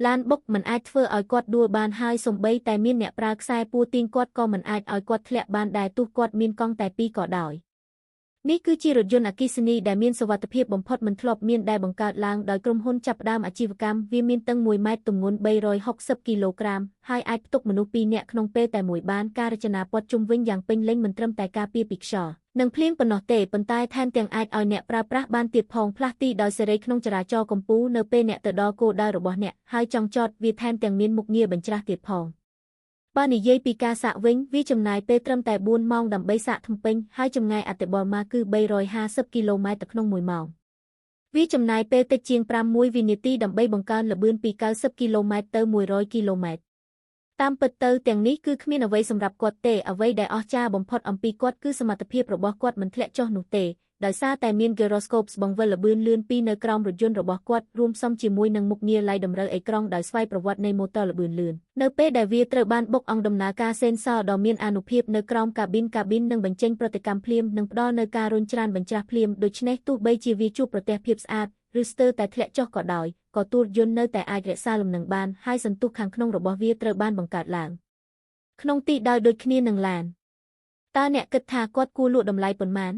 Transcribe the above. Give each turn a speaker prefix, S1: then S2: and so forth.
S1: ឡានបុកមិនអាចធ្វើឲ្យគាត់ដួលបានហើយសូម្បីតែមានអ្នកប្រើខ្សែពួរទាញគាត់ក៏មិនអាចឲ្យគាត់ធ្លាក់បានដែរទោះគាត់មានកង់តែពីរក៏ដោយនេះគឺជារថយន្តអគ្គិសនីដែលមានសុវត្ថិភាពបំផុតមិនធ្លាប់មានដែលបង្កើតឡើងដោយក្រុមហ៊ុនចាប់ផ្ដើមអាជីវកម្មវាមានតឹង1ម៉ែត្រទម្ងន់360គីឡូក្រាមហើយអាចផ្ទុកមនុស្ស2នាក់ក្នុងពេលតែមួយបានការរចនាព័ទ្ធជុំវិញយ៉ាងពេញលេញមិនត្រឹមតែការពារពីខ្យល់និងភ្លៀងប៉ុណ្ណោះទេប៉ុន្តែថែមទាំងអាចឲ្យអ្នកប្រើប្រាស់បានទៀតផងផ្លាស់ទីដោយសេរីក្នុងចរាចរណ៍កំពូលនៅពេលអ្នកទៅដល់គោលដៅរបស់អ្នកហើយចង់ចតវាថែមទាំងមានមុខងារបញ្ច្រាស់ទៀតផងបើនិយាយពីការសាកវិញវាចំណាយពេលត្រឹមតែ4ម៉ោងដើម្បីសាកថ្មពេញហើយចម្ងាយអតិបរមាគឺ350គីឡូម៉ែត្រក្នុង1ម៉ោងវាចំណាយពេលតិចជាង6វិនាទីដើម្បីបង្កើនល្បឿនពី90គីឡូម៉ែត្រទៅ100គីឡូម៉ែត្រតាមពិតទៅទាំងនេះគឺគ្មានអ្វីសម្រាប់គាត់ទេអ្វីដែលអស្ចារ្យបំផុតអំពីគាត់គឺសមត្ថភាពរបស់គាត់មិនធ្លាក់ចុះនោះទេដោយសារតែមាន gyroscopes បង្វិលល្បឿនលឿនពីនៅក្រោមរថយន្តរបស់គាត់រួមផ្សំជាមួយនឹងមុខងារឡាយតម្រូវអេក្រង់ដោយស្វ័យប្រវត្តិនៃម៉ូទ័រល្បឿនលឿននៅពេលដែលវាត្រូវបានបុកអង្គដំណើរការសេនស័រដ៏មានអានុភាពនៅក្រោមកាប៊ីននឹងបញ្ចេញប្រតិកម្មភ្លាមនិងផ្ដល់នូវការរុញច្រានបញ្ច្រាស់ភ្លាមដូច្នេះទោះបីជាវាជួបប្រទះភាពស្អាតឬស្ទើរតែធ្លាក់ចុះក៏ដោយក៏ទូរយន្តនៅតែអាចរក្សាលំនឹងបានហើយសន្ទុះខាងក្នុងរបស់វាត្រូវបានបង្កើតឡើងក្នុងទីដោយដូចគ្នានឹងឡានតើអ្នកគិតថាគាត់គួរលក់តម្លៃប៉ុន្មាន